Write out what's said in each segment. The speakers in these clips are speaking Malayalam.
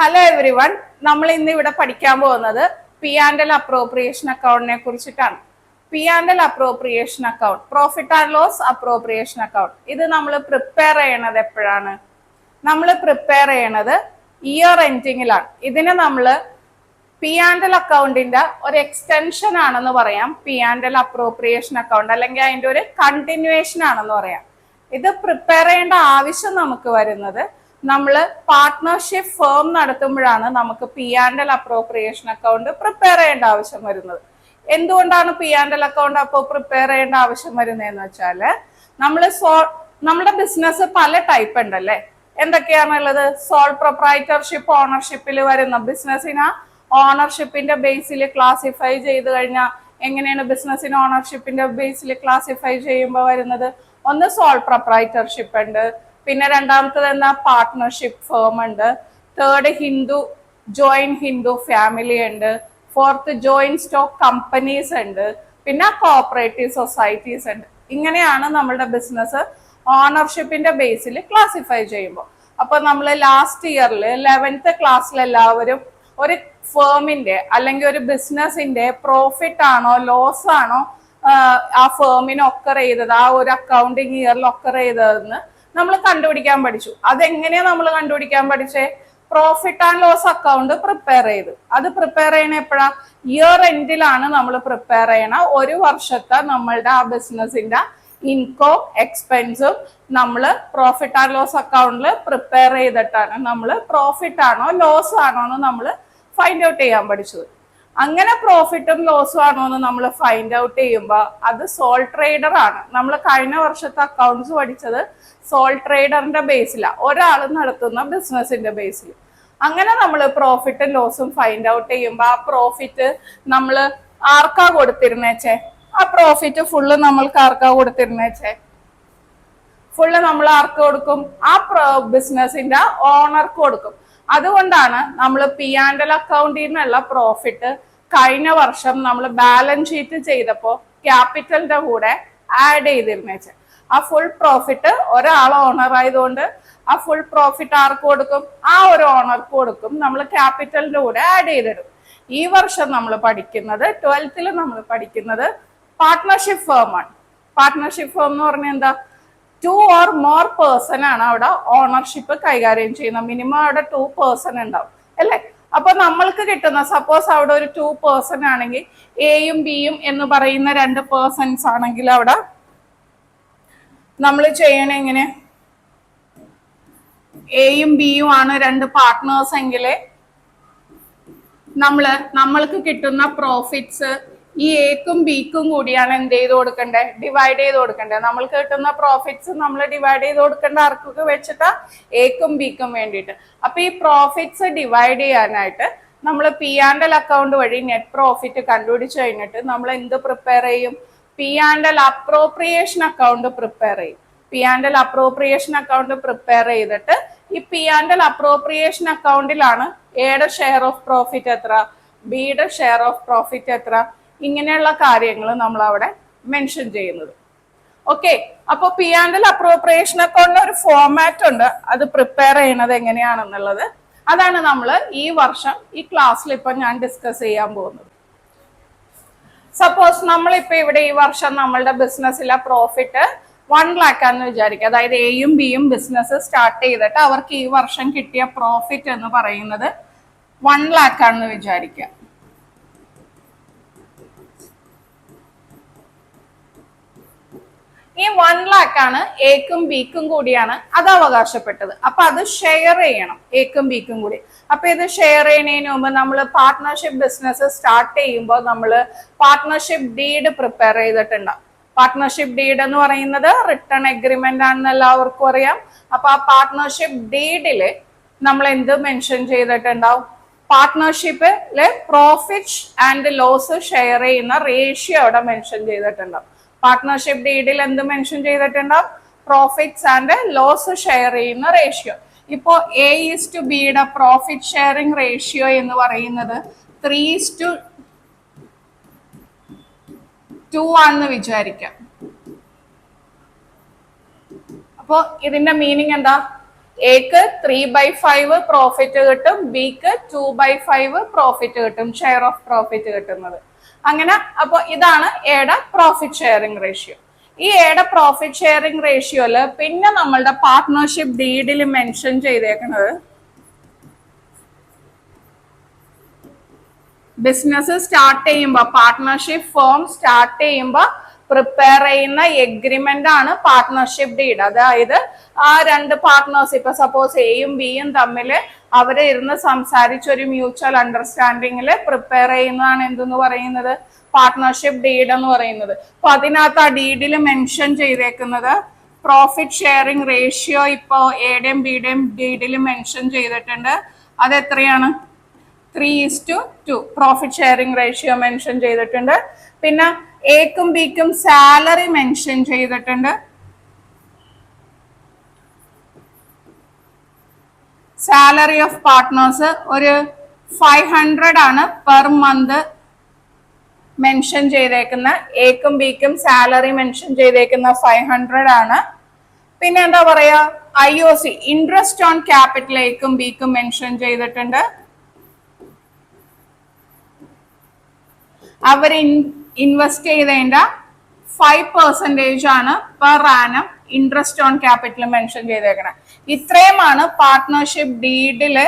ഹലോ എവ്രി വൺ, നമ്മൾ ഇന്ന് ഇവിടെ പഠിക്കാൻ പോകുന്നത് പി ആൻഡ് എൽ അപ്രോപ്രിയേഷൻ അക്കൗണ്ടിനെ കുറിച്ചിട്ടാണ്. P and L appropriation account, profit and loss appropriation account, ഇത് നമ്മൾ പ്രിപ്പയർ ചെയ്യണത് എപ്പോഴാണ്? നമ്മൾ പ്രിപ്പയർ ചെയ്യണത് ഇയർ എൻഡിങ്ങിലാണ്. ഇതിനെ നമ്മൾ പി ആൻഡ് എൽ അക്കൗണ്ടിന്റെ ഒരു എക്സ്റ്റൻഷൻ ആണെന്ന് പറയാം. P and L appropriation account അല്ലെങ്കിൽ അതിന്റെ ഒരു കണ്ടിന്യൂവേഷൻ ആണെന്ന് പറയാം. ഇത് പ്രിപ്പയർ ചെയ്യേണ്ട ആവശ്യം നമുക്ക് വരുന്നത് നമ്മൾ പാർട്ട്ണർഷിപ്പ് ഫേം നടത്തുമ്പോഴാണ് നമുക്ക് P and L appropriation account prepare ചെയ്യേണ്ട ആവശ്യം വരുന്നത്. എന്തുകൊണ്ടാണ് പി ആൻഡ് എൽ അക്കൗണ്ട് അപ്പോൾ പ്രിപ്പയർ ചെയ്യേണ്ട ആവശ്യം വരുന്നതെന്ന് വെച്ചാല് നമ്മുടെ ബിസിനസ് പല ടൈപ്പ് ഉണ്ടല്ലേ. എന്തൊക്കെയാണുള്ളത്? സോൾ പ്രൊപ്രൈറ്റർഷിപ്പ് ഓണർഷിപ്പിൽ വരുന്ന ബിസിനസ്സിന് ഓണർഷിപ്പിന്റെ ബേസിൽ ക്ലാസിഫൈ ചെയ്ത് കഴിഞ്ഞാൽ എങ്ങനെയാണ് ബിസിനസ്സിന് ഓണർഷിപ്പിന്റെ ബേസിൽ ക്ലാസിഫൈ ചെയ്യുമ്പോൾ വരുന്നത്? ഒന്ന് സോൾ പ്രൊപ്രൈറ്റർഷിപ്പ് ഉണ്ട്, പിന്നെ രണ്ടാമത്തത് എന്താ പാർട്ട്ണർഷിപ്പ് ഫേം ഉണ്ട്, തേർഡ് ജോയിന്റ് ഹിന്ദു ഫാമിലി ഉണ്ട്, ഫോർത്ത് ജോയിന്റ് സ്റ്റോക്ക് കമ്പനീസ് ഉണ്ട്, പിന്നെ കോഓപ്പറേറ്റീവ് സൊസൈറ്റീസ് ഉണ്ട്. ഇങ്ങനെയാണ് നമ്മളുടെ ബിസിനസ് ഓണർഷിപ്പിന്റെ ബേസിൽ ക്ലാസിഫൈ ചെയ്യുമ്പോൾ. അപ്പൊ നമ്മൾ ലാസ്റ്റ് ഇയറിൽ 11th ക്ലാസ്സിൽ എല്ലാവരും ഒരു ഫേമിന്റെ അല്ലെങ്കിൽ ഒരു ബിസിനസിന്റെ പ്രോഫിറ്റ് ആണോ ലോസ് ആണോ ആ ഫേമിന് ഒക്കർ ചെയ്തത്, ആ ഒരു അക്കൗണ്ടിങ് ഇയറിൽ ഒക്കർ ചെയ്തതെന്ന് നമ്മൾ കണ്ടുപിടിക്കാൻ പഠിച്ചു. അതെങ്ങനെയാ നമ്മൾ കണ്ടുപിടിക്കാൻ പഠിച്ചേ? Profit and loss account prepare ചെയ്ത്. അത് പ്രിപ്പയർ ചെയ്യണ എപ്പോഴാ? ഇയർ എൻഡിലാണ് നമ്മൾ പ്രിപ്പയർ ചെയ്യണ. ഒരു വർഷത്തെ നമ്മളുടെ ആ ബിസിനസിന്റെ ഇൻകം എക്സ്പെൻസും നമ്മൾ പ്രോഫിറ്റ് ആൻഡ് ലോസ് അക്കൗണ്ടിൽ പ്രിപ്പയർ ചെയ്തിട്ടാണ് നമ്മൾ പ്രോഫിറ്റ് ആണോ ലോസ് ആണോ എന്ന് നമ്മൾ ഫൈൻഡ് ഔട്ട് ചെയ്യാൻ പഠിച്ചത്. അങ്ങനെ പ്രോഫിറ്റും ലോസും ആണോ എന്ന് നമ്മൾ ഫൈൻഡ് ഔട്ട് ചെയ്യുമ്പോൾ അത് സോൾ ട്രേഡർ ആണ്. നമ്മൾ കഴിഞ്ഞ വർഷത്തെ അക്കൗണ്ട്സ് പഠിച്ചത് സോൾ ട്രേഡറിന്റെ ബേസിലാണ്, ഒരാൾ നടത്തുന്ന ബിസിനസിന്റെ ബേസിൽ. അങ്ങനെ നമ്മൾ പ്രോഫിറ്റും ലോസും ഫൈൻഡ് ഔട്ട് ചെയ്യുമ്പോൾ ആ പ്രോഫിറ്റ് നമ്മൾ ആർക്കാ കൊടുത്തിരുന്നേച്ചേ? ആ പ്രോഫിറ്റ് ഫുള്ള് നമ്മൾക്ക് ആർക്കാ കൊടുത്തിരുന്നേച്ചേ? ഫുള്ള് നമ്മൾ ആർക്ക് കൊടുക്കും? ആ ബിസിനസിന്റെ ഓണർക്ക് കൊടുക്കും. അതുകൊണ്ടാണ് നമ്മൾ പി ആൻഡ് എൽ അക്കൗണ്ടിൽ നിന്നുള്ള പ്രോഫിറ്റ് കഴിഞ്ഞ വർഷം നമ്മൾ ബാലൻസ് ഷീറ്റ് ചെയ്തപ്പോൾ ക്യാപിറ്റലിന്റെ കൂടെ ആഡ് ചെയ്തിരുന്നേച്ച്. ആ ഫുൾ പ്രോഫിറ്റ് ഒരാൾ ഓണർ ആയതുകൊണ്ട് ആ ഫുൾ പ്രോഫിറ്റ് ആർക്ക് കൊടുക്കും? ആ ഒരു ഓണർക്ക് കൊടുക്കും. നമ്മൾ ക്യാപിറ്റലിന്റെ കൂടെ ആഡ് ചെയ്തിടും. ഈ വർഷം നമ്മൾ പഠിക്കുന്നത് 12th നമ്മൾ പഠിക്കുന്നത് പാർട്ട്ണർഷിപ്പ് ഫേം ആണ്. പാർട്ട്ണർഷിപ്പ് ഫേം എന്ന് പറഞ്ഞാൽ എന്താ? 2 or more person ആണ് അവിടെ ഓണർഷിപ്പ് കൈകാര്യം ചെയ്യുന്നത്. മിനിമം അവിടെ 2 person ഉണ്ടാവും അല്ലെ. അപ്പൊ നമ്മൾക്ക് കിട്ടുന്ന, സപ്പോസ് അവിടെ ഒരു 2 person ആണെങ്കിൽ എയും ബിയും എന്ന് പറയുന്ന 2 persons ആണെങ്കിൽ അവിടെ നമ്മൾ ചെയ്യണ എങ്ങനെ? എയും ബിയും ആണ് 2 പാർട്ട്നേഴ്സ് എങ്കിൽ നമ്മൾക്ക് കിട്ടുന്ന പ്രോഫിറ്റ്സ് ഈ എക്കും ബിക്കും കൂടിയാണ് എന്ത് ചെയ്ത് കൊടുക്കണ്ടേ? ഡിവൈഡ് ചെയ്ത് കൊടുക്കണ്ടേ. നമ്മൾക്ക് കിട്ടുന്ന പ്രോഫിറ്റ്സ് നമ്മൾ ഡിവൈഡ് ചെയ്ത് കൊടുക്കേണ്ട ആർക്കൊക്കെ വെച്ചിട്ടാ? എക്കും ബിക്കും വേണ്ടിയിട്ട്. അപ്പൊ ഈ പ്രോഫിറ്റ്സ് ഡിവൈഡ് ചെയ്യാനായിട്ട് നമ്മൾ പി ആൻഡ് എൽ അക്കൗണ്ട് വഴി നെറ്റ് പ്രോഫിറ്റ് കണ്ടുപിടിച്ച് കഴിഞ്ഞിട്ട് നമ്മൾ എന്ത് പ്രിപ്പയർ ചെയ്യും? P and L appropriation account prepare ചെയ്യും. P and L appropriation account prepare ചെയ്തിട്ട് ഈ പി ആൻഡ് എൽ അപ്രോപ്രിയേഷൻ അക്കൗണ്ടിലാണ് എയുടെ ഷെയർ ഓഫ് പ്രോഫിറ്റ് എത്ര, ബിയുടെ ഷെയർ ഓഫ് പ്രോഫിറ്റ് എത്ര, ഇങ്ങനെയുള്ള കാര്യങ്ങൾ നമ്മൾ അവിടെ മെൻഷൻ ചെയ്യുന്നത്. ഓക്കെ, അപ്പൊ പി ആൻഡ് എൽ അപ്രോപ്രിയേഷൻ അക്കൗണ്ടിന് ഒരു ഫോർമാറ്റ് ഉണ്ട്. അത് പ്രിപ്പയർ ചെയ്യുന്നത് എങ്ങനെയാണെന്നുള്ളത് അതാണ് നമ്മൾ ഈ വർഷം ഈ ക്ലാസ്സിൽ ഇപ്പൊ ഞാൻ ഡിസ്കസ് ചെയ്യാൻ പോകുന്നത്. സപ്പോസ് നമ്മളിപ്പോ ഇവിടെ ഈ വർഷം നമ്മളുടെ ബിസിനസ്സിലെ പ്രോഫിറ്റ് 1 lakh ആണെന്ന് വിചാരിക്കുക. അതായത് എയും ബിയും ബിസിനസ് സ്റ്റാർട്ട് ചെയ്തിട്ട് അവർക്ക് ഈ വർഷം കിട്ടിയ പ്രോഫിറ്റ് എന്ന് പറയുന്നത് 1 lakh ആണെന്ന് വിചാരിക്കുക. ഈ 1 lakh ആണ് എക്കും ബിക്കും കൂടിയാണ് അത് അവകാശപ്പെട്ടത്. അപ്പൊ അത് ഷെയർ ചെയ്യണം എക്കും ബിക്കും കൂടി. അപ്പൊ ഇത് ഷെയർ ചെയ്യുന്നതിന് മുമ്പ് നമ്മൾ പാർട്ട്ണർഷിപ്പ് ബിസിനസ് സ്റ്റാർട്ട് ചെയ്യുമ്പോൾ നമ്മൾ പാർട്ട്ണർഷിപ്പ് ഡീഡ് പ്രിപ്പയർ ചെയ്തിട്ടുണ്ടാവും. പാർട്ട്ണർഷിപ്പ് ഡീഡ് എന്ന് പറയുന്നത് റിട്ടേൺ എഗ്രിമെന്റ് ആണെന്ന് എല്ലാവർക്കും അറിയാം. അപ്പൊ ആ പാർട്ട്ണർഷിപ്പ് ഡീഡില് നമ്മൾ എന്ത് മെൻഷൻ ചെയ്തിട്ടുണ്ടാവും? പാർട്ട്ണർഷിപ്പില് പ്രോഫിറ്റ് ആൻഡ് ലോസ് ഷെയർ ചെയ്യുന്ന റേഷ്യോ അവിടെ മെൻഷൻ ചെയ്തിട്ടുണ്ടാവും. പാർട്ട്ണർഷിപ്പ് ഡീഡിൽ എന്ത് മെൻഷൻ ചെയ്തിട്ടുണ്ടാവും? പ്രോഫിറ്റ്സ് ആൻഡ് ലോസ് ഷെയർ ചെയ്യുന്ന റേഷ്യോ. ഇപ്പോ A/Bയുടെ പ്രോഫിറ്റ് ഷെയറിംഗ് റേഷ്യോ എന്ന് പറയുന്നത് 3:2 ആണെന്ന് വിചാരിക്കാം. അപ്പോ ഇതിന്റെ മീനിങ് എന്താ? എക്ക് 3/5 പ്രോഫിറ്റ് കിട്ടും, ബിക്ക് 2/5 പ്രോഫിറ്റ് കിട്ടും, ഷെയർ ഓഫ് പ്രോഫിറ്റ് കിട്ടുന്നത്. അങ്ങനെ അപ്പൊ ഇതാണ് എയുടെ പ്രോഫിറ്റ് ഷെയറിംഗ് റേഷ്യോ. ഈ എയുടെ പ്രോഫിറ്റ് ഷെയറിംഗ് റേഷ്യോയില് പിന്നെ നമ്മളുടെ പാർട്ട്ണർഷിപ്പ് ഡീഡിൽ മെൻഷൻ ചെയ്തേക്കുന്നത് ബിസിനസ് സ്റ്റാർട്ട് ചെയ്യുമ്പോൾ, പാർട്ട്ണർഷിപ്പ് ഫോം സ്റ്റാർട്ട് ചെയ്യുമ്പോൾ പ്രിപ്പയർ ചെയ്യുന്ന എഗ്രിമെന്റ് ആണ് പാർട്ട്ണർഷിപ്പ് ഡീഡ്. അതായത് ആ രണ്ട് പാർട്ട്നേഴ്സ്, ഇപ്പൊ സപ്പോസ് എയും ബിയും തമ്മിൽ അവര് ഇരുന്ന് സംസാരിച്ച് ഒരു മ്യൂച്വൽ അണ്ടർസ്റ്റാൻഡിങ്ങിൽ പ്രിപ്പയർ ചെയ്യുന്നതാണ് എന്തെന്ന് പറയുന്നത്, പാർട്ട്ണർഷിപ്പ് ഡീഡ് എന്ന് പറയുന്നത്. അപ്പൊ അതിനകത്ത് ആ ഡീഡിൽ മെൻഷൻ ചെയ്തേക്കുന്നത് പ്രോഫിറ്റ് ഷെയറിംഗ് റേഷ്യോ ഇപ്പോ എയുടെയും ബിയുടെയും ഡീഡിൽ മെൻഷൻ ചെയ്തിട്ടുണ്ട്. അത് എത്രയാണ്? 3:2 പ്രോഫിറ്റ് ഷെയറിംഗ് റേഷ്യോ മെൻഷൻ ചെയ്തിട്ടുണ്ട്. പിന്നെ എക്കും ബിക്കും സാലറി മെൻഷൻ ചെയ്തിട്ടുണ്ട്. സാലറി ഓഫ് പാർട്ട്നേഴ്സ് ഒരു 500 ആണ് പെർ മന്ത് മെൻഷൻ ചെയ്തേക്കുന്ന. എക്കും ബിക്കും സാലറി മെൻഷൻ ചെയ്തേക്കുന്ന 500 ആണ്. പിന്നെ എന്താ പറയാ, IOC ഇൻട്രസ്റ്റ് ഓൺ ക്യാപിറ്റൽ എക്കും ബിക്കും മെൻഷൻ ചെയ്തിട്ടുണ്ട്. അവർ ഇൻവെസ്റ്റ് ചെയ്തതിന്റെ 5% ആണ് per annum interest on capital mention ചെയ്തേക്കണം. ഇത്രയുമാണ് പാർട്ട്ണർഷിപ്പ് ഡീഡില്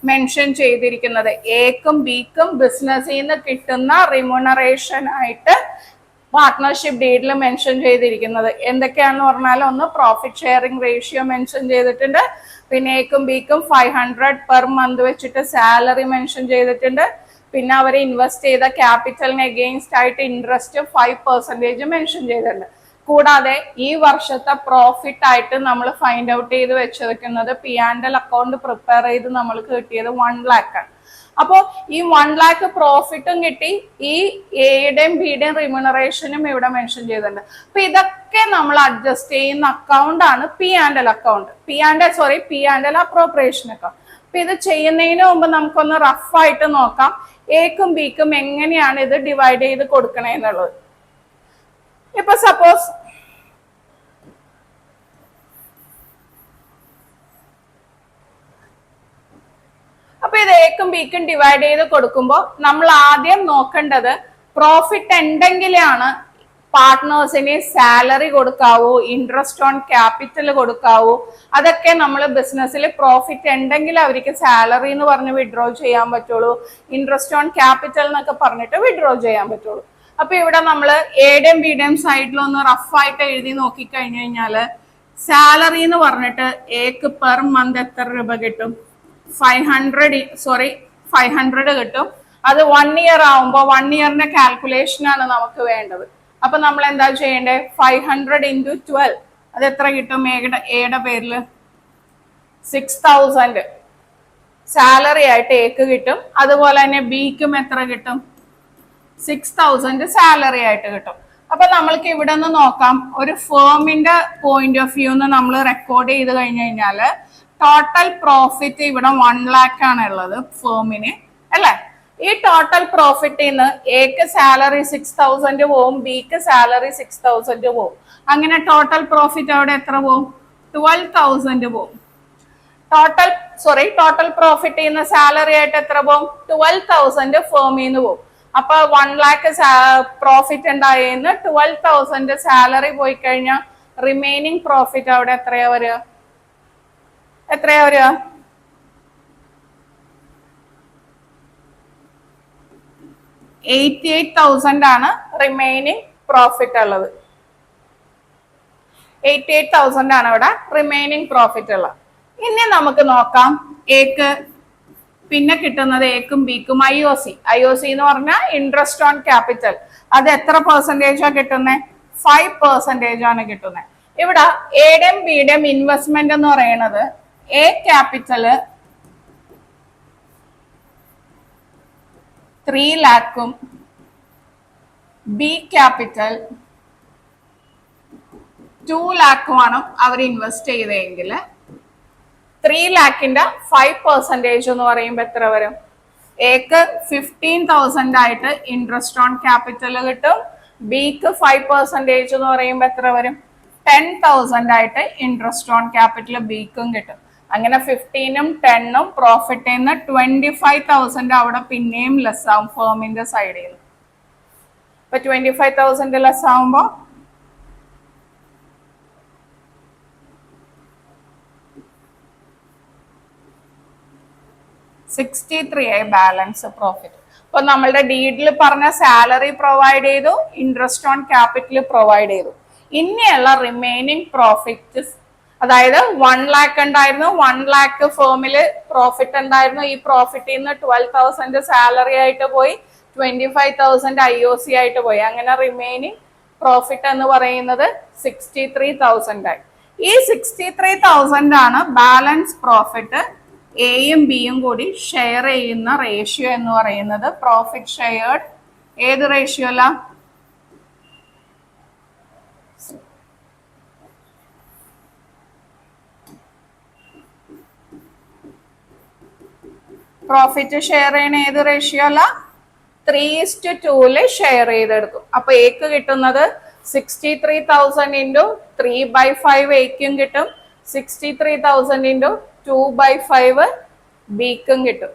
മെൻഷൻ ചെയ്തിരിക്കുന്നത്. എക്കും ബിക്കും ബിസിനസ്സിൽ നിന്ന് കിട്ടുന്ന റിമ്യൂണറേഷൻ ആയിട്ട് പാർട്ട്ണർഷിപ്പ് ഡീഡിൽ മെൻഷൻ ചെയ്തിരിക്കുന്നത്. എന്തൊക്കെയാണെന്ന് പറഞ്ഞാൽ, ഒന്ന് പ്രോഫിറ്റ് ഷെയറിംഗ് റേഷ്യോ മെൻഷൻ ചെയ്തിട്ടുണ്ട്. പിന്നെ എക്കും ബിക്കും 500 പെർ മന്ത് വെച്ചിട്ട് സാലറി മെൻഷൻ ചെയ്തിട്ടുണ്ട്. പിന്നെ അവർ ഇൻവെസ്റ്റ് ചെയ്ത ക്യാപിറ്റലിന് എഗെയിൻസ്റ്റ് ആയിട്ട് ഇൻട്രസ്റ്റ് 5% മെൻഷൻ ചെയ്തിട്ടുണ്ട്. കൂടാതെ ഈ വർഷത്തെ പ്രോഫിറ്റ് ആയിട്ട് നമ്മൾ ഫൈൻഡ് ഔട്ട് ചെയ്ത് വെച്ചിരിക്കുന്നത് P&L അക്കൗണ്ട് പ്രിപ്പയർ ചെയ്ത് നമ്മൾക്ക് കിട്ടിയത് 1 lakh ആണ്. അപ്പോൾ ഈ 1 lakh പ്രോഫിറ്റും കിട്ടി, ഈ എയുടെയും ബിയുടെയും റിമ്യൂണറേഷനും ഇവിടെ മെൻഷൻ ചെയ്തിട്ടുണ്ട്. അപ്പൊ ഇതൊക്കെ നമ്മൾ അഡ്ജസ്റ്റ് ചെയ്യുന്ന അക്കൗണ്ട് ആണ് P&L account, P&L appropriation account. അപ്പൊ ഇത് ചെയ്യുന്നതിന് മുമ്പ് നമുക്കൊന്ന് റഫായിട്ട് നോക്കാം എക്കും ബിക്കും എങ്ങനെയാണ് ഇത് ഡിവൈഡ് ചെയ്ത് കൊടുക്കണേ എന്നുള്ളത്. ഇപ്പൊ സപ്പോസ് അപ്പൊ ഇത് എക്കും ബിക്കും ഡിവൈഡ് ചെയ്ത് കൊടുക്കുമ്പോൾ നമ്മൾ ആദ്യം നോക്കേണ്ടത് പ്രോഫിറ്റ് ഉണ്ടെങ്കിലാണ് പാർട്ട്നേഴ്സിന് സാലറി കൊടുക്കാവൂ, ഇൻട്രസ്റ്റ് ഓൺ ക്യാപിറ്റൽ കൊടുക്കാവൂ. അതൊക്കെ നമ്മൾ ബിസിനസ്സിൽ പ്രോഫിറ്റ് ഉണ്ടെങ്കിൽ അവർക്ക് സാലറി എന്ന് പറഞ്ഞ് വിഡ്രോ ചെയ്യാൻ പറ്റുള്ളൂ, ഇൻട്രസ്റ്റ് ഓൺ ക്യാപിറ്റൽ എന്നൊക്കെ പറഞ്ഞിട്ട് വിഡ്രോ ചെയ്യാൻ പറ്റുള്ളൂ. അപ്പൊ ഇവിടെ നമ്മൾ എയുടെയും ബിയുടെയും സൈഡിലൊന്ന് റഫായിട്ട് എഴുതി നോക്കിക്കഴിഞ്ഞു കഴിഞ്ഞാല് സാലറി എന്ന് പറഞ്ഞിട്ട് എക്ക് പെർ മന്ത് എത്ര രൂപ കിട്ടും? 500 കിട്ടും. അത് 1 year ആവുമ്പോൾ 1 yearന്റെ കാൽക്കുലേഷൻ ആണ് നമുക്ക് വേണ്ടത്. അപ്പൊ നമ്മൾ എന്താ ചെയ്യേണ്ടത്? 500 × 12 അത് എത്ര കിട്ടും? എയുടെ പേരില് 6000 സാലറി ആയിട്ട് എക്ക് കിട്ടും. അതുപോലെ തന്നെ ബിക്കും എത്ര കിട്ടും? 6000 സാലറി ആയിട്ട് കിട്ടും. അപ്പൊ നമ്മൾക്ക് ഇവിടെ നിന്ന് നോക്കാം, ഒരു ഫേമിന്റെ പോയിന്റ് ഓഫ് വ്യൂ നമ്മൾ റെക്കോർഡ് ചെയ്ത് കഴിഞ്ഞു കഴിഞ്ഞാല് ടോട്ടൽ പ്രോഫിറ്റ് ഇവിടെ 1 lakh ആണ് ഉള്ളത് ഫേമിന്, അല്ലെ? ഈ ടോട്ടൽ പ്രോഫിറ്റിൽ നിന്ന് എക്ക് സാലറി 6000 പോവും, ബിക്ക് സാലറി 6000 പോവും. അങ്ങനെ ടോട്ടൽ പ്രോഫിറ്റ് അവിടെ എത്ര പോവും? 12000 പോവും. ടോട്ടൽ പ്രോഫിറ്റിൽ നിന്ന് സാലറി ആയിട്ട് എത്ര പോവും? 12000 ഫേമിൽ നിന്ന് പോവും. അപ്പൊ 1 lakh പ്രോഫിറ്റ് ഉണ്ടായെന്ന് 12000 സാലറി പോയി കഴിഞ്ഞാൽ റിമൈനിങ് പ്രോഫിറ്റ് അവിടെ എത്രയാ വരിക? 88,000 ആണ് റിമൈനിങ് പ്രോഫിറ്റ് ഉള്ളത്. 88,000 ആണ് ഇവിടെ റിമൈനിങ് പ്രോഫിറ്റ് ഉള്ളത്. ഇനി നമുക്ക് നോക്കാം എക്ക് പിന്നെ കിട്ടുന്നത് എക്കും ബിക്കും IOC എന്ന് പറഞ്ഞാൽ ഇൻട്രസ്റ്റ് ഓൺ ക്യാപിറ്റൽ. അത് എത്ര പെർസെന്റേജാണ് കിട്ടുന്നത്? 5% ആണ് കിട്ടുന്നത്. ഇവിടെ എയുടെയും ബിയുടെയും ഇൻവെസ്റ്റ്മെന്റ് എന്ന് പറയുന്നത് എ ക്യാപിറ്റല് 3 lakhും ബി ക്യാപിറ്റൽ 2 lakhുമാണ് അവർ ഇൻവെസ്റ്റ് ചെയ്തെങ്കിൽ 3 lakhന്റെ 5% എന്ന് പറയുമ്പോൾ എത്ര വരും? എക്ക് 15,000 ആയിട്ട് ഇൻട്രസ്റ്റ് ഓൺ ക്യാപിറ്റൽ കിട്ടും, ബിക്ക് 5% എന്ന് പറയുമ്പോൾ എത്ര വരും? 10,000 ആയിട്ട് ഇൻട്രസ്റ്റ് ഓൺ ക്യാപിറ്റൽ ബിക്കും കിട്ടും. അങ്ങനെ 15ഉം 10ഉം പ്രോഫിറ്റിൽ നിന്ന് 25,000 അവിടെ പിന്നെയും ലെസ് ആവും ഫേമിന്റെ സൈഡിൽ നിന്ന്. ഇപ്പൊ 25,000 ലെസ് ആവുമ്പോ 63 ആയി ബാലൻസ് പ്രോഫിറ്റ്. അപ്പൊ നമ്മളുടെ ഡീഡിൽ പറഞ്ഞ സാലറി പ്രൊവൈഡ് ചെയ്തു, ഇൻട്രസ്റ്റ് ഓൺ ക്യാപിറ്റൽ പ്രൊവൈഡ് ചെയ്തു. ഇനിയുള്ള റിമൈനിങ് പ്രോഫിറ്റ്സ്, അതായത് 1 lakh ഉണ്ടായിരുന്നു, 1 lakh ഫേമില് പ്രോഫിറ്റ് ഉണ്ടായിരുന്നു. ഈ പ്രോഫിറ്റിൽ നിന്ന് 12,000 സാലറി ആയിട്ട് പോയി, 25,000 IOC ആയിട്ട് പോയി. അങ്ങനെ റിമൈനിങ് പ്രോഫിറ്റ് എന്ന് പറയുന്നത് 63,000 ആയി. ഈ 63,000 ആണ് ബാലൻസ് പ്രോഫിറ്റ് എയും ബിയും കൂടി ഷെയർ ചെയ്യുന്ന റേഷ്യോ എന്ന് പറയുന്നത്. പ്രോഫിറ്റ് ഷെയർഡ് ഏത് റേഷ്യോ അല്ല, പ്രോഫിറ്റ് ഷെയർ ചെയ്യണ ഏത് റേഷ്യോ അല്ല, 3:2 ഷെയർ ചെയ്തെടുക്കും. അപ്പൊ എക്ക് കിട്ടുന്നത് 63,000 ഇൻറ്റു 3/5 എക്കും കിട്ടും, 63,000 ഇൻറ്റു 2/5 ബിക്കും കിട്ടും.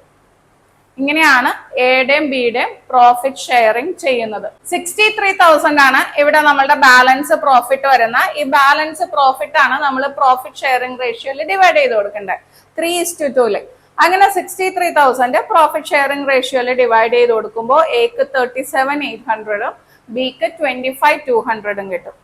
ഇങ്ങനെയാണ് എയുടെയും ബിയുടെയും പ്രോഫിറ്റ് ഷെയറിംഗ് ചെയ്യുന്നത്. 63,000 ആണ് ഇവിടെ നമ്മളുടെ ബാലൻസ് പ്രോഫിറ്റ് വരുന്ന. ഈ ബാലൻസ് പ്രോഫിറ്റ് ആണ് നമ്മൾ പ്രോഫിറ്റ് ഷെയറിംഗ് റേഷ്യോയിൽ ഡിവൈഡ് ചെയ്ത് കൊടുക്കേണ്ടത് 3:2. അങ്ങനെ 63,000 പ്രോഫിറ്റ് ഷെയറിംഗ് റേഷ്യോയിൽ ഡിവൈഡ് ചെയ്ത് കൊടുക്കുമ്പോൾ എക്ക് 37,800 ബിക്ക് 25,200 കിട്ടും.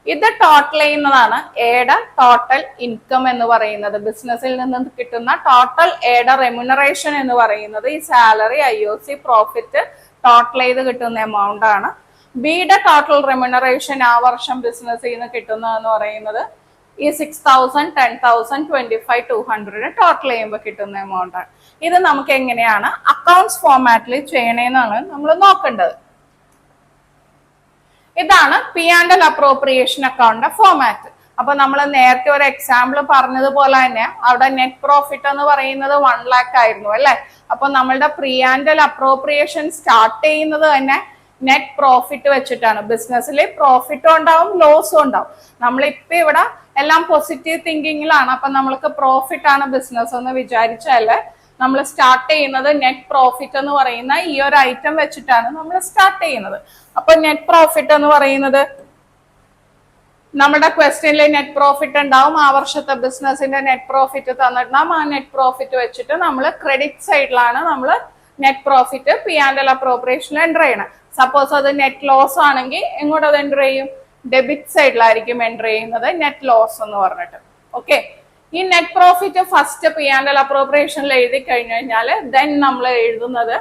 ഇത് ടോട്ടൽ ചെയ്യുന്നതാണ് എയുടെ ടോട്ടൽ ഇൻകം എന്ന് പറയുന്നത്. ബിസിനസ്സിൽ നിന്ന് കിട്ടുന്ന ടോട്ടൽ എയുടെ റെമ്യൂണറേഷൻ എന്ന് പറയുന്നത് ഈ സാലറി, IOC, പ്രോഫിറ്റ് ടോട്ടൽ ചെയ്ത് കിട്ടുന്ന എമൗണ്ട് ആണ്. ബിയുടെ ടോട്ടൽ റെമ്യൂണറേഷൻ ആ വർഷം ബിസിനസ്സിൽ നിന്ന് കിട്ടുന്നതെന്ന് പറയുന്നത് ഈ 6,000, 10,000, 25,200 ടോട്ടൽ ചെയ്യുമ്പോൾ കിട്ടുന്ന എമൗണ്ട് ആണ്. ഇത് നമുക്ക് എങ്ങനെയാണ് അക്കൗണ്ട്സ് ഫോർമാറ്റിൽ ചെയ്യണേന്നാണ് നമ്മൾ നോക്കേണ്ടത്. ഇതാണ് P&L അപ്രോപ്രിയേഷൻ അക്കൗണ്ടിന്റെ ഫോർമാറ്റ്. അപ്പൊ നമ്മൾ നേരത്തെ ഒരു എക്സാമ്പിൾ പറഞ്ഞതുപോലെ തന്നെ അവിടെ നെറ്റ് പ്രോഫിറ്റ് എന്ന് പറയുന്നത് 1 lakh ആയിരുന്നു അല്ലെ. അപ്പൊ നമ്മളുടെ P&L അപ്രോപ്രിയേഷൻ സ്റ്റാർട്ട് ചെയ്യുന്നത് തന്നെ നെറ്റ് പ്രോഫിറ്റ് വെച്ചിട്ടാണ്. ബിസിനസ്സിൽ പ്രോഫിറ്റും ഉണ്ടാവും, ലോസും ഉണ്ടാവും. നമ്മളിപ്പോ ഇവിടെ എല്ലാം പോസിറ്റീവ് തിങ്കിങ്ങിലാണ്. അപ്പൊ നമ്മൾക്ക് പ്രോഫിറ്റ് ആണ് ബിസിനസ് എന്ന് വിചാരിച്ചാല് നമ്മൾ സ്റ്റാർട്ട് ചെയ്യുന്നത് നെറ്റ് പ്രോഫിറ്റ് എന്ന് പറയുന്ന ഈ ഒരു ഐറ്റം വെച്ചിട്ടാണ് നമ്മൾ സ്റ്റാർട്ട് ചെയ്യുന്നത്. അപ്പൊ നെറ്റ് പ്രോഫിറ്റ് എന്ന് പറയുന്നത് നമ്മുടെ ക്വസ്റ്റ്യനിൽ നെറ്റ് പ്രോഫിറ്റ് ഉണ്ടാവും. ആ വർഷത്തെ ബിസിനസിന്റെ നെറ്റ് പ്രോഫിറ്റ് തന്നിട്ടുണ്ടാവും. ആ നെറ്റ് പ്രോഫിറ്റ് വെച്ചിട്ട് നമ്മൾ ക്രെഡിറ്റ് സൈഡിലാണ് നമ്മൾ net profit P&L appropriation enter ചെയ്യണം. സപ്പോസ് അത് നെറ്റ് ലോസ് ആണെങ്കിൽ എങ്ങോട്ട് അത് എൻ്റർ ചെയ്യും, ഡെബിറ്റ് സൈഡിലായിരിക്കും എൻ്റർ ചെയ്യുന്നത്, നെറ്റ് ലോസ് എന്ന് പറഞ്ഞിട്ട്. ഓക്കെ, ഈ നെറ്റ് പ്രോഫിറ്റ് ഫസ്റ്റ് P&L അപ്രോപ്രിയേഷനിൽ എഴുതി കഴിഞ്ഞു കഴിഞ്ഞാൽ ദെൻ നമ്മൾ എഴുതുന്നത്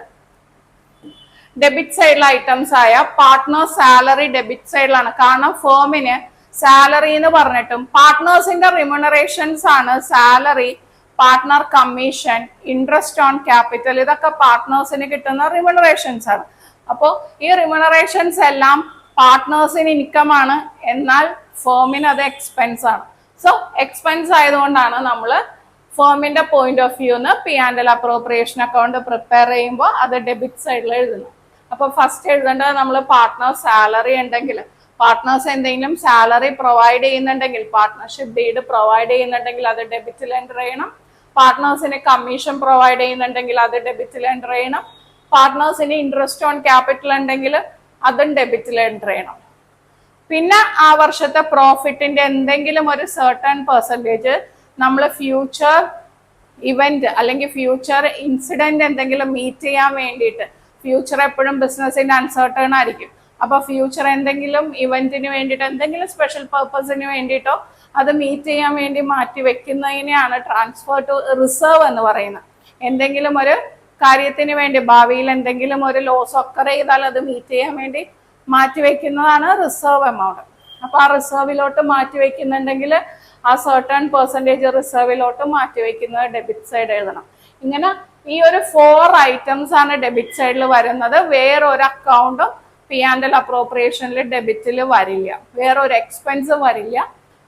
ഡെബിറ്റ് സൈഡിലെ ഐറ്റംസ് ആയ പാർട്ട്നർ സാലറി ഡെബിറ്റ് സൈഡിലാണ്. കാരണം ഫേമിന് സാലറി എന്ന് പറഞ്ഞിട്ടും പാർട്ട്നേഴ്സിന്റെ റിമ്യൂണറേഷൻസ് ആണ് salary, partner commission, interest on capital. ഇതൊക്കെ പാർട്ട്നേഴ്സിന് കിട്ടുന്ന റിമ്യൂണറേഷൻസ് ആണ്. അപ്പോൾ ഈ റിമ്യൂണറേഷൻസ് എല്ലാം പാർട്ട്നേഴ്സിന് ഇൻകം ആണ്, എന്നാൽ ഫേമിന് അത് എക്സ്പെൻസ് ആണ്. സോ എക്സ്പെൻസ് ആയതുകൊണ്ടാണ് നമ്മൾ ഫേമിന്റെ പോയിന്റ് ഓഫ് വ്യൂന്ന് P&L അപ്രോപ്രിയേഷൻ അക്കൗണ്ട് പ്രിപ്പയർ ചെയ്യുമ്പോൾ അത് ഡെബിറ്റ് സൈഡിൽ എഴുതുന്നു. അപ്പൊ ഫസ്റ്റ് എഴുതേണ്ടത് നമ്മൾ പാർട്ട്നർ സാലറി ഉണ്ടെങ്കിൽ, പാർട്ട്നേഴ്സ് എന്തെങ്കിലും സാലറി പ്രൊവൈഡ് ചെയ്യുന്നുണ്ടെങ്കിൽ, പാർട്ട്ണർഷിപ്പ് ഡീഡ് പ്രൊവൈഡ് ചെയ്യുന്നുണ്ടെങ്കിൽ അത് ഡെബിറ്റിൽ എൻ്റർ ചെയ്യണം. പാർട്ട്നേഴ്സിന് കമ്മീഷൻ പ്രൊവൈഡ് ചെയ്യുന്നുണ്ടെങ്കിൽ അത് ഡെബിറ്റിൽ എൻ്റർ ചെയ്യണം. പാർട്ട്നേഴ്സിന് ഇൻട്രസ്റ്റ് ഓൺ ക്യാപിറ്റൽ ഉണ്ടെങ്കിൽ അതും ഡെബിറ്റിൽ എൻ്റർ ചെയ്യണം. പിന്നെ ആ വർഷത്തെ പ്രോഫിറ്റിന്റെ എന്തെങ്കിലും ഒരു സർട്ടൺ പെർസെൻറ്റേജ് നമ്മൾ ഫ്യൂച്ചർ ഇവന്റ് അല്ലെങ്കിൽ ഫ്യൂച്ചർ ഇൻസിഡന്റ് എന്തെങ്കിലും മീറ്റ് ചെയ്യാൻ വേണ്ടിയിട്ട്, ഫ്യൂച്ചർ എപ്പോഴും ബിസിനസിന്റെ അൺസർട്ടൺ ആയിരിക്കും. അപ്പൊ ഫ്യൂച്ചർ എന്തെങ്കിലും ഇവന്റിന് വേണ്ടിയിട്ട്, എന്തെങ്കിലും സ്പെഷ്യൽ പർപ്പസിന് വേണ്ടിയിട്ടോ അത് മീറ്റ് ചെയ്യാൻ വേണ്ടി മാറ്റി വെക്കുന്നതിനെയാണ് ട്രാൻസ്ഫർ ടു റിസർവ് എന്ന് പറയുന്നത്. എന്തെങ്കിലും ഒരു കാര്യത്തിന് വേണ്ടി ഭാവിയിൽ എന്തെങ്കിലും ഒരു ലോസ് ഒക്കർ ചെയ്താൽ അത് മീറ്റ് ചെയ്യാൻ വേണ്ടി മാറ്റി വെക്കുന്നതാണ് റിസർവ് എമൗണ്ട്. അപ്പൊ ആ റിസർവിലോട്ട് മാറ്റി വെക്കുന്നുണ്ടെങ്കിൽ ആ സർട്ടൺ പെർസെൻറ്റേജ് റിസർവിലോട്ട് മാറ്റി വെക്കുന്നത് ഡെബിറ്റ് സൈഡ് എഴുതണം. ഇങ്ങനെ ഈ ഒരു 4 ഐറ്റംസ് ആണ് ഡെബിറ്റ് സൈഡിൽ വരുന്നത്. വേറൊരു അക്കൗണ്ടും P&L അപ്രോപ്രിയേഷനിൽ ഡെബിറ്റിൽ വരില്ല, വേറൊരു എക്സ്പെൻസ് വരില്ല.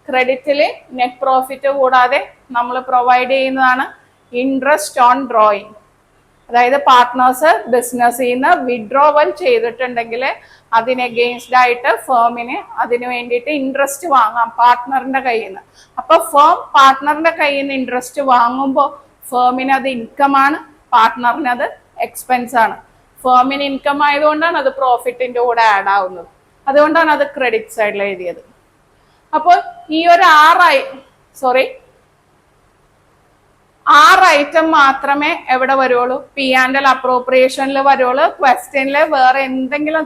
ക്രെഡിറ്റിൽ നെറ്റ് പ്രോഫിറ്റ് കൂടാതെ നമ്മൾ പ്രൊവൈഡ് ചെയ്യുന്നതാണ് ഇൻട്രസ്റ്റ് ഓൺ ഡ്രോയിങ്. അതായത് പാർട്ട്നേഴ്സ് ബിസിനസ്സിൽ നിന്ന് വിഡ്രോവൽ ചെയ്തിട്ടുണ്ടെങ്കിൽ അതിന് എഗെയിൻസ്റ്റ് ആയിട്ട് ഫേമിന് അതിന് വേണ്ടിയിട്ട് ഇൻട്രസ്റ്റ് വാങ്ങാം പാർട്ട്ണറിന്റെ കയ്യിൽ നിന്ന്. അപ്പൊ ഫേം പാർട്ട്ണറിന്റെ കയ്യിൽ നിന്ന് ഇൻട്രസ്റ്റ് വാങ്ങുമ്പോൾ ഫേമിന് അത് ഇൻകം ആണ്, പാർട്ട്ണറിന് അത് എക്സ്പെൻസ് ആണ്. ഫേമിന് ഇൻകം ആയതുകൊണ്ടാണ് അത് പ്രോഫിറ്റിന്റെ കൂടെ ആഡ് ആവുന്നത്. അതുകൊണ്ടാണ് അത് ക്രെഡിറ്റ് സൈഡിൽ എഴുതിയത്. അപ്പോൾ ഈ ഒരു ആറ് ഐറ്റം മാത്രമേ എവിടെ വരുള്ളൂ? പി ആൻഡ് എൽ അപ്രോപ്രിയേഷനിൽ വരുള്ളൂ. ക്വസ്റ്റ്യനിൽ വേറെ എന്തെങ്കിലും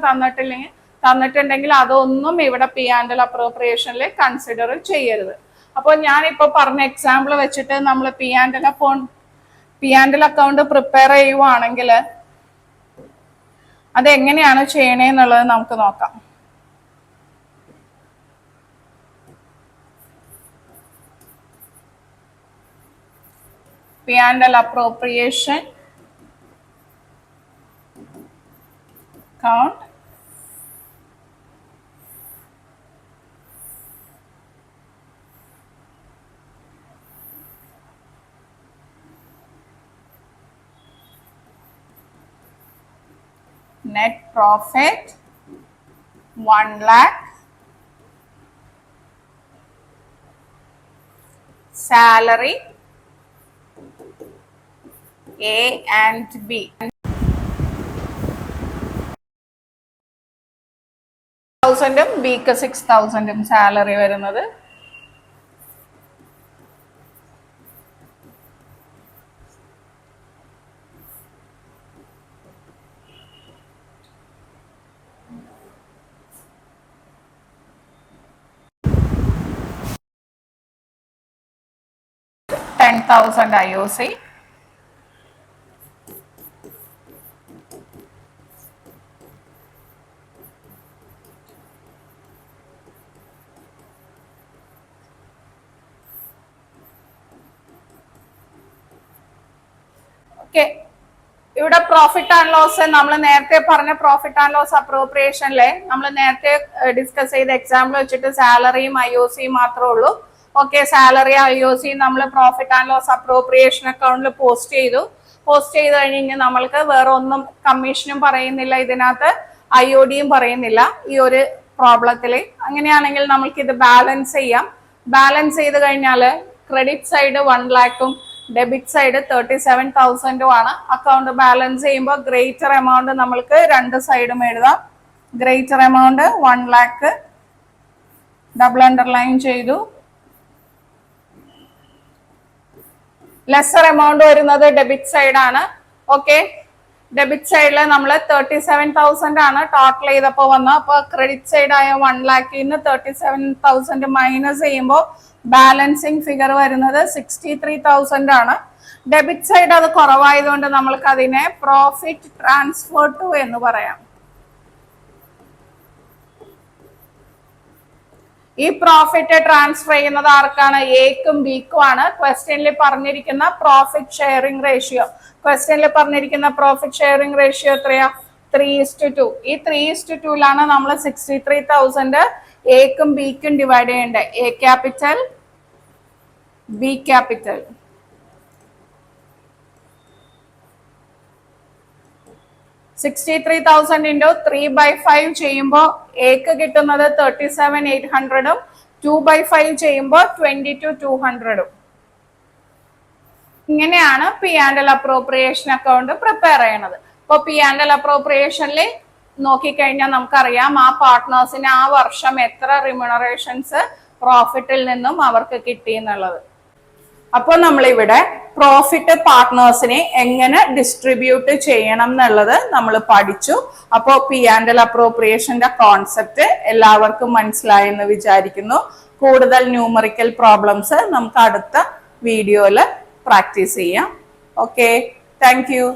തന്നിട്ടുണ്ടെങ്കിൽ അതൊന്നും ഇവിടെ പി ആൻഡ് എൽ അപ്രോപ്രിയേഷനിൽ കൺസിഡർ ചെയ്യരുത്. അപ്പോൾ ഞാനിപ്പോ പറഞ്ഞ എക്സാമ്പിൾ വെച്ചിട്ട് നമ്മൾ P and L account prepare ചെയ്യുവാണെങ്കിൽ അതെങ്ങനെയാണ് ചെയ്യണേന്നുള്ളത് നമുക്ക് നോക്കാം. P&L appropriation account. Net profit 1 lakh. Salary A and B. Bക്ക് 6,000 salary വരുന്നത്. $10,000 IOC. ഇവിടെ പ്രോഫിറ്റ് ആൻഡ് ലോസ് നമ്മൾ നേരത്തെ പറഞ്ഞ പ്രോഫിറ്റ് ആൻഡ് ലോസ് അപ്രോപ്രിയേഷനിലെ നമ്മൾ നേരത്തെ ഡിസ്കസ് ചെയ്ത എക്സാമ്പിൾ വെച്ചിട്ട് സാലറിയും IOC മാത്രമേ ഉള്ളൂ. ഓക്കെ, സാലറി IOC നമ്മൾ പ്രോഫിറ്റ് ആൻഡ് ലോസ് അപ്രോപ്രിയേഷൻ അക്കൗണ്ടിൽ പോസ്റ്റ് ചെയ്തു കഴിഞ്ഞ് നമ്മൾക്ക് വേറെ ഒന്നും കമ്മീഷനും പറയുന്നില്ല, ഇതിനകത്ത് IODയും പറയുന്നില്ല ഈ ഒരു പ്രോബ്ലത്തില്. അങ്ങനെയാണെങ്കിൽ നമ്മൾക്ക് ഇത് ബാലൻസ് ചെയ്യാം. ബാലൻസ് ചെയ്ത് കഴിഞ്ഞാൽ ക്രെഡിറ്റ് സൈഡ് 1 lakhും ഡെബിറ്റ് സൈഡ് 37,000 ആണ്. അക്കൗണ്ട് ബാലൻസ് ചെയ്യുമ്പോൾ ഗ്രേറ്റർ എമൗണ്ട് നമ്മൾക്ക് രണ്ട് സൈഡും എഴുതാം. Greater amount 1 lakh double underline ചെയ്തു. ലെസർ എമൗണ്ട് വരുന്നത് ഡെബിറ്റ് സൈഡ് ആണ്. ഓക്കെ, ഡെബിറ്റ് സൈഡിൽ നമ്മൾ 37,000 ആണ് ടോട്ടൽ ചെയ്തപ്പോൾ വന്നത്. അപ്പോൾ ക്രെഡിറ്റ് സൈഡ് ആയ 1 lakhൽ നിന്ന് 37,000 മൈനസ് ചെയ്യുമ്പോൾ ബാലൻസിങ് ഫിഗർ വരുന്നത് 63,000 ആണ്. ഡെബിറ്റ് സൈഡ് അത് കുറവായതുകൊണ്ട് നമ്മൾക്ക് അതിനെ പ്രോഫിറ്റ് ട്രാൻസ്ഫർ ടു എന്ന് പറയാം. ഈ പ്രോഫിറ്റ് ട്രാൻസ്ഫർ ചെയ്യുന്നത് ആർക്കാണ്? എക്കും ബിക്കും ആണ്. ക്വസ്റ്റ്യനിൽ പറഞ്ഞിരിക്കുന്ന പ്രോഫിറ്റ് ഷെയറിംഗ് റേഷ്യോ എത്രയാ? 3:2. ഈ 3:2ലാണ് നമ്മൾ 63,000 എക്കും ബിക്കും ഡിവൈഡ് ചെയ്യേണ്ടത്. A capital B capital. $63,000 into 3/5 ചെയ്യുമ്പോൾ എക്ക് കിട്ടുന്നത് 37,800ഉം 2/5 ചെയ്യുമ്പോൾ 22,200ഉം. ഇങ്ങനെയാണ് P and L appropriation account prepare ചെയ്യണത്. ഇപ്പൊ പി ആൻഡ് എൽ അപ്രോപ്രിയേഷനിൽ നോക്കിക്കഴിഞ്ഞാൽ നമുക്കറിയാം ആ പാർട്ട്നേഴ്സിന് ആ വർഷം എത്ര റിമ്യൂണറേഷൻസ് പ്രോഫിറ്റിൽ നിന്നും അവർക്ക് കിട്ടി എന്നുള്ളത്. അപ്പോൾ നമ്മളിവിടെ പ്രോഫിറ്റ് പാർട്ട്നേഴ്സിനെ എങ്ങനെ ഡിസ്ട്രിബ്യൂട്ട് ചെയ്യണം എന്നുള്ളത് നമ്മൾ പഠിച്ചു. അപ്പോൾ പി ആൻഡ് എൽ അപ്രോപ്രിയേഷന്റെ കോൺസെപ്റ്റ് എല്ലാവർക്കും മനസ്സിലായെന്ന് വിചാരിക്കുന്നു. കൂടുതൽ ന്യൂമറിക്കൽ പ്രോബ്ലംസ് നമുക്ക് അടുത്ത വീഡിയോയിൽ പ്രാക്ടീസ് ചെയ്യാം. Okay, thank you.